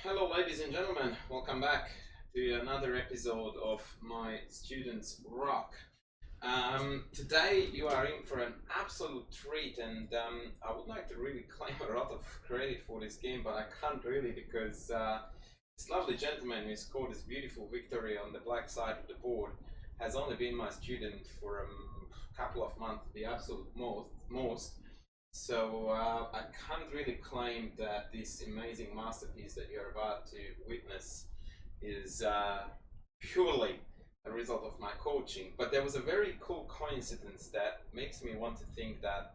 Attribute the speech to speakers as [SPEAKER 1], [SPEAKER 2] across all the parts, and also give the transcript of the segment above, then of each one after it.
[SPEAKER 1] Hello ladies and gentlemen, welcome back to another episode of My Students Rock. Today you are in for an absolute treat, and I would like to really claim a lot of credit for this game, but I can't really because this lovely gentleman who scored this beautiful victory on the black side of the board has only been my student for a couple of months, the absolute most. So I can't really claim that this amazing masterpiece that you're about to witness is purely a result of my coaching. But there was a very cool coincidence that makes me want to think that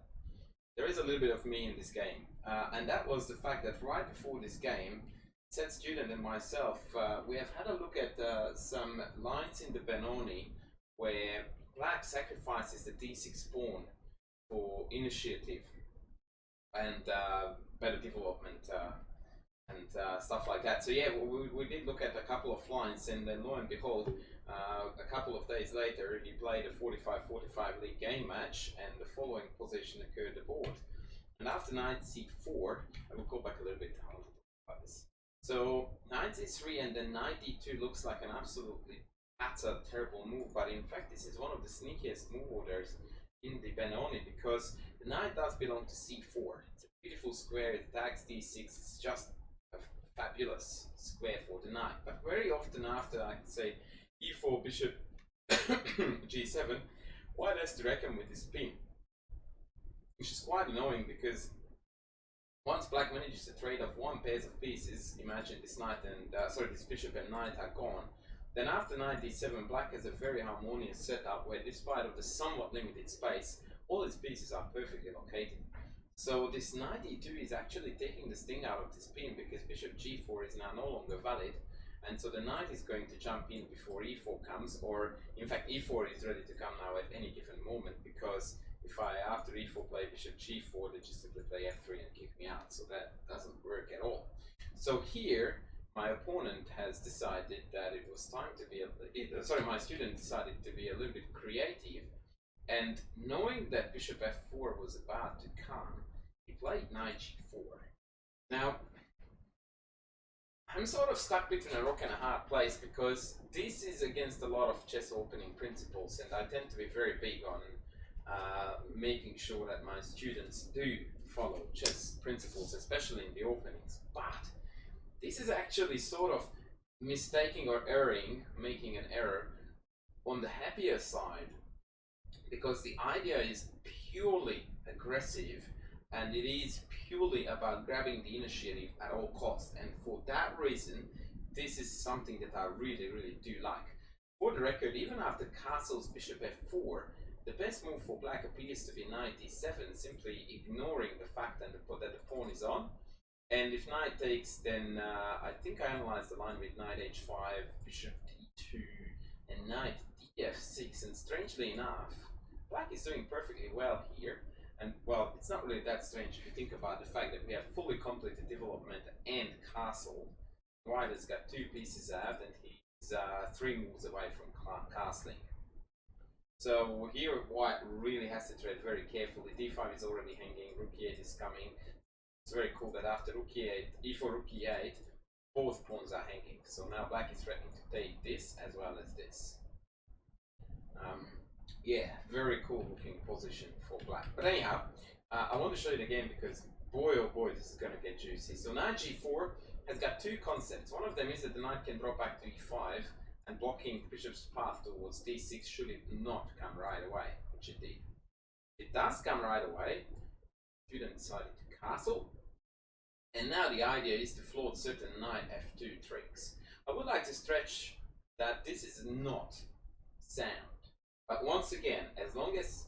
[SPEAKER 1] there is a little bit of me in this game. And that was the fact that right before this game, said student and myself, we have had a look at some lines in the Benoni where black sacrifices the d6 pawn for initiative and better development and stuff like that. So yeah, we did look at a couple of lines, and then lo and behold, a couple of days later he played a 45-45 league game match, and the following position occurred aboard. And after knight c4, I will go back a little bit to how to talk about this. So knight c3 and then knight d2 looks like an absolutely terrible move, but in fact this is one of the sneakiest move orders in the Benoni, because the knight does belong to c4. It's a beautiful square, it attacks d6, it's just a fabulous square for the knight. But very often after, I could say, e4, bishop g7, white has to reckon with this pin, which is quite annoying, because once black manages to trade off one pair of pieces, imagine this knight and this bishop and knight are gone. Then after knight d7, black has a very harmonious setup where, despite of the somewhat limited space, all its pieces are perfectly located. So this knight e2 is actually taking the sting out of this pin, because bishop g4 is now no longer valid, and so the knight is going to jump in before e4 comes, or in fact e4 is ready to come now at any given moment, because if I after e4 play bishop g4, they just simply play f3 and kick me out, so that doesn't work at all. So here my opponent has decided that it was time to be my student decided to be a little bit creative, and knowing that bishop f4 was about to come, he played knight g4. Now, I'm sort of stuck between a rock and a hard place, because this is against a lot of chess opening principles, and I tend to be very big on making sure that my students do follow chess principles, especially in the openings. But this is actually sort of mistaking or making an error on the happier side, because the idea is purely aggressive and it is purely about grabbing the initiative at all costs. And for that reason, this is something that I really do like. For the record, even after castles bishop f4, the best move for black appears to be knight d7, simply ignoring the fact that the pawn is on. And if knight takes, then I think I analyzed the line with knight h5, bishop d2, and knight df6, and strangely enough, black is doing perfectly well here. And well, it's not really that strange if you think about the fact that we have fully completed development and castle. White has got two pieces out, and he's 3 moves away from castling. So here white really has to tread very carefully. d5 is already hanging, rook e8 is coming. It's very cool that after rook e8, e4, rook e8, both pawns are hanging. So now black is threatening to take this as well as this. Yeah, very cool looking position for black. But anyhow, I want to show you the game, because boy oh boy, this is going to get juicy. So knight g4 has got two concepts. One of them is that the knight can drop back to e5, and blocking the bishop's path towards d6 should it not come right away, which it did. It does come right away. Student decided to castle, and now the idea is to float certain knight f2 tricks. I would like to stretch that this is not sound, but once again, as long as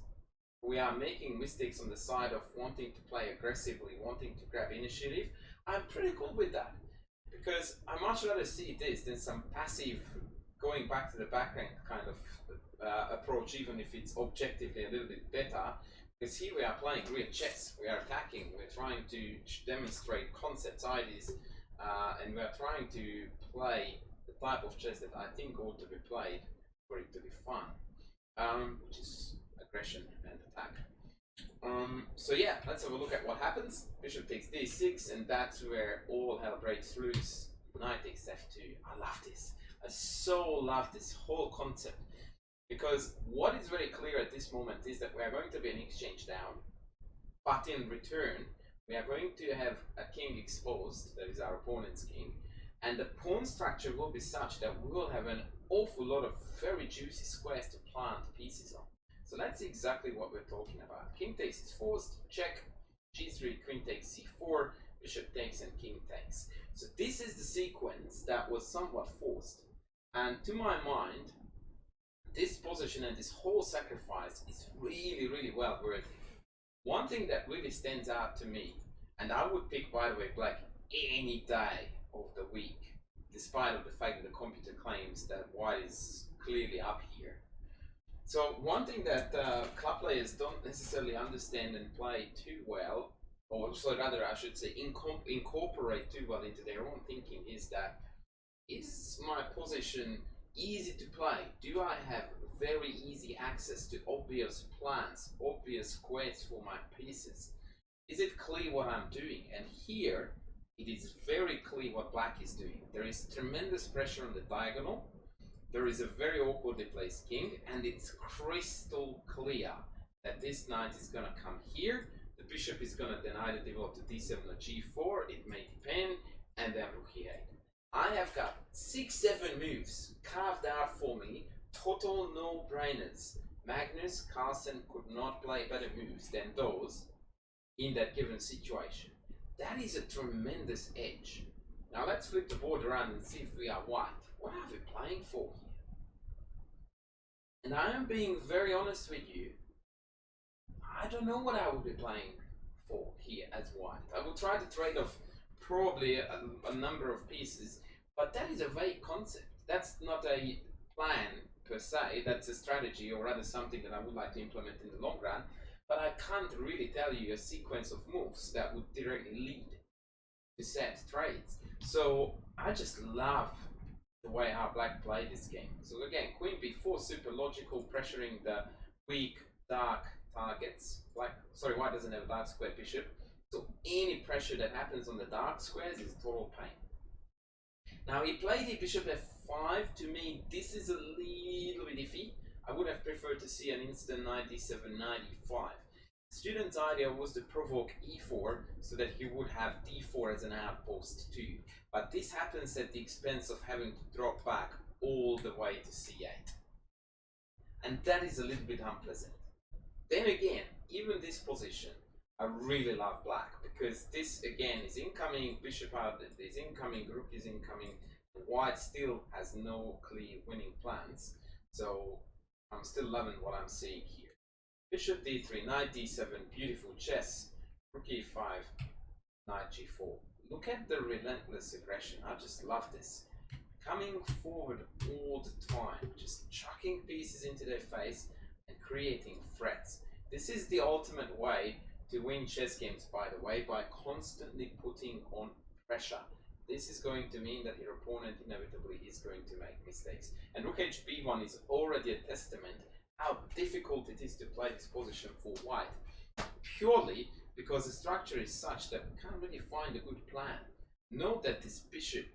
[SPEAKER 1] we are making mistakes on the side of wanting to play aggressively, wanting to grab initiative, I'm pretty cool with that, because I much rather see this than some passive going back to the background kind of approach, even if it's objectively a little bit better. Because here we are playing real chess, we are attacking, we're trying to demonstrate concepts, ideas, and we are trying to play the type of chess that I think ought to be played for it to be fun, which is aggression and attack. So yeah, let's have a look at what happens. Bishop takes d6, and that's where all hell breaks loose. knight takes f2. I love this. I so love this whole concept, because what is very clear at this moment is that we are going to be an exchange down, but in return we are going to have a king exposed, that is our opponent's king, and the pawn structure will be such that we will have an awful lot of very juicy squares to plant pieces on. So that's exactly what we're talking about. King takes is forced, check, g3, queen takes c4, bishop takes, and king takes. So this is the sequence that was somewhat forced. And to my mind, this position and this whole sacrifice is really, really well worth it. One thing that really stands out to me, and I would pick, by the way, black any day of the week, despite of the fact that the computer claims that white is clearly up here. So one thing that club players don't necessarily understand and play too well, or so rather I should say incorporate too well into their own thinking, is that, is my position easy to play? Do I have very easy access to obvious plans, obvious squares for my pieces? Is it clear what I'm doing? And here it is very clear what black is doing. There is tremendous pressure on the diagonal. There is a very awkwardly placed king, and it's crystal clear that this knight is going to come here. The bishop is going to then either develop to d7 or g4. It may depend, and then rook e8. I have got 6-7 moves carved out for me, total no-brainers. Magnus Carlsen could not play better moves than those in that given situation. That is a tremendous edge. Now let's flip the board around and see if we are white. What are we playing for here? And I am being very honest with you. I don't know what I would be playing for here as white. I will try to trade off probably a number of pieces, but that is a vague concept. That's not a plan per se, that's a strategy, or rather something that I would like to implement in the long run, but I can't really tell you a sequence of moves that would directly lead to set trades. So I just love the way how black played this game. So again, queen b4, super logical, pressuring the weak, dark targets. White doesn't have a dark square bishop, so any pressure that happens on the dark squares is total pain. Now he played the bishop f5. To me, this is a little bit iffy. I would have preferred to see an instant knight d7, knight e5. The student's idea was to provoke e4 so that he would have d4 as an outpost too. But this happens at the expense of having to drop back all the way to c8. And that is a little bit unpleasant. Then again, even this position, I really love black, because this again is incoming bishop out, is incoming, rook is incoming, white still has no clear winning plans. So I'm still loving what I'm seeing here. Bishop d3, knight d7, beautiful chess, rook e5, knight g4. Look at the relentless aggression. I just love this. Coming forward all the time, just chucking pieces into their face and creating threats. This is the ultimate way to win chess games, by the way, by constantly putting on pressure. This is going to mean that your opponent inevitably is going to make mistakes. And rook hb1 is already a testament how difficult it is to play this position for white, purely because the structure is such that we can't really find a good plan. Note that this bishop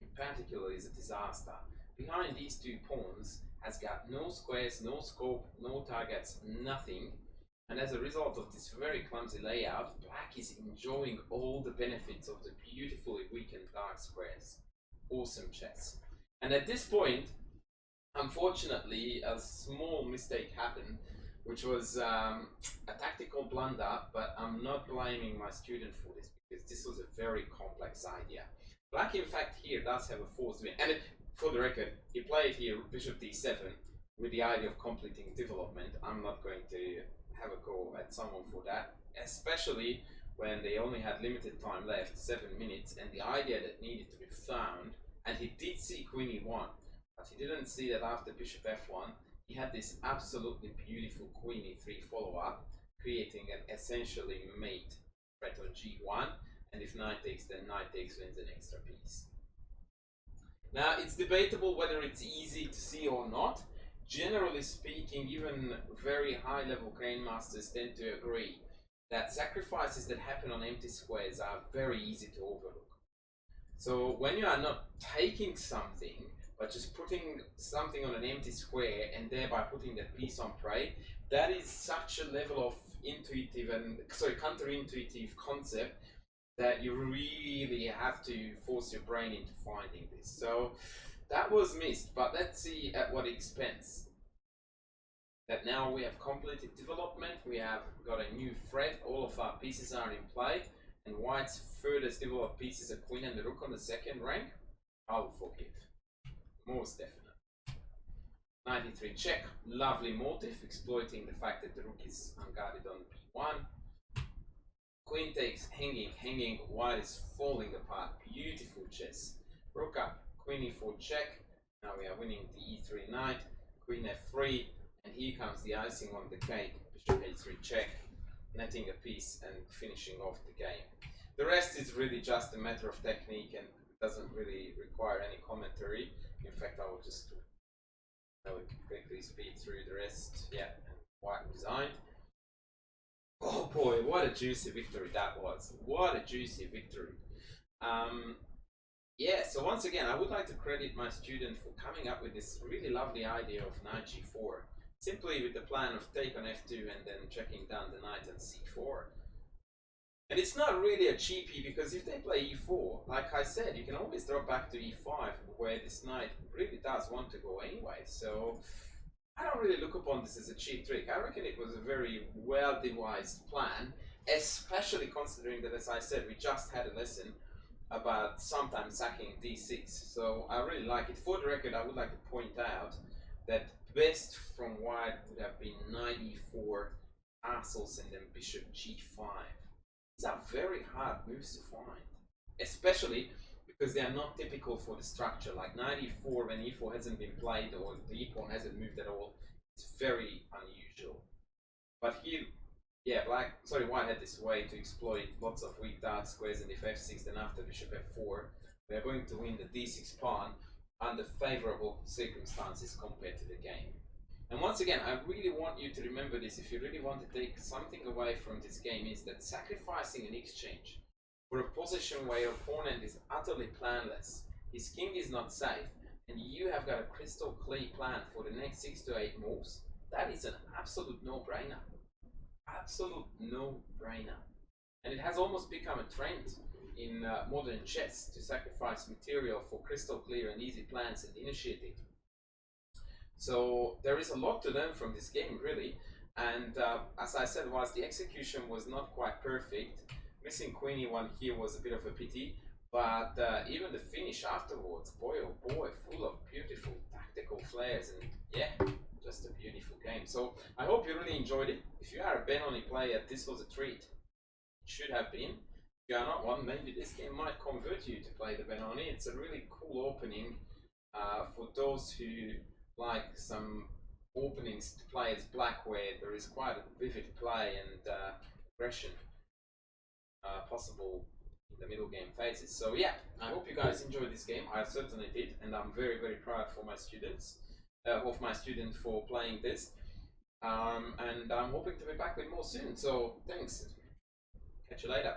[SPEAKER 1] in particular is a disaster. Behind these two pawns has got no squares, no scope, no targets, nothing. And as a result of this very clumsy layout, black is enjoying all the benefits of the beautifully weakened dark squares. Awesome chess. And at this point, unfortunately, a small mistake happened, which was a tactical blunder, but I'm not blaming my student for this, because this was a very complex idea. Black, in fact, here does have a forced win. And for the record, he played here bishop d7 with the idea of completing development. I'm not going to have a go at someone for that, especially when they only had limited time left, 7 minutes, and the idea that needed to be found, and he did see queen e1, but he didn't see that after bishop f1, he had this absolutely beautiful queen e3 follow-up, creating an essentially mate threat on g1, and if knight takes, then knight takes wins an extra piece. Now, it's debatable whether it's easy to see or not. Generally speaking, even very high-level grandmasters tend to agree that sacrifices that happen on empty squares are very easy to overlook. So when you are not taking something, but just putting something on an empty square and thereby putting that piece on prey, that is such a level of intuitive and counterintuitive concept that you really have to force your brain into finding this. So that was missed, but let's see at what expense. That now we have completed development, we have got a new thread, all of our pieces are in play, and White's furthest developed piece is a queen and a rook on the second rank. I'll forgive. Most definitely. 93 check, lovely motif, exploiting the fact that the rook is unguarded on b1. Queen takes, hanging, White is falling apart. Beautiful chess. Rook up, queen e4 check. Now we are winning the e3 knight, queen f3, and here comes the icing on the cake. Bishop a3 check, netting a piece and finishing off the game. The rest is really just a matter of technique and doesn't really require any commentary. In fact, I will just quickly speed through the rest. Yeah, and White resigned. Oh boy, what a juicy victory that was. What a juicy victory. Yeah, so once again, I would like to credit my student for coming up with this really lovely idea of knight g4. Simply with the plan of take on f2 and then checking down the knight on c4. And it's not really a cheapie, because if they play e4, like I said, you can always drop back to e5, where this knight really does want to go anyway. So I don't really look upon this as a cheap trick. I reckon it was a very well devised plan, especially considering that, as I said, we just had a lesson about sometimes sacking d6. So I really like it. For the record, I would like to point out that best from White would have been knight e4, castles, and then bishop g5. These are very hard moves to find, especially because they are not typical for the structure. Like knight e4 when e4 hasn't been played or the e-pawn hasn't moved at all, it's very unusual. But here, yeah, White had this way to exploit lots of weak dark squares, and if f6, then after bishop f4, we are going to win the d6 pawn under favorable circumstances compared to the game. And once again, I really want you to remember this. If you really want to take something away from this game, is that sacrificing an exchange for a position where your opponent is utterly planless, his king is not safe, and you have got a crystal clear plan for the next 6 to 8 moves, that is an absolute no-brainer. Absolute no-brainer. And it has almost become a trend in modern chess to sacrifice material for crystal clear and easy plans and initiative. So there is a lot to learn from this game, really. And as I said, whilst the execution was not quite perfect, missing queen e1 here was a bit of a pity. But even the finish afterwards, boy oh boy, full of beautiful tactical flares, and yeah, just a beautiful game. So I hope you really enjoyed it. If you are a Benoni player, this was a treat. It should have been. If you are not one, maybe this game might convert you to play the Benoni. It's a really cool opening for those who like some openings to play as black, where there is quite a vivid play and aggression possible in the middle game phases. So yeah, I hope you guys enjoyed this game. I certainly did, and I'm very, very proud for my students, of my student for playing this. And I'm hoping to be back with more soon. So thanks. Catch you later.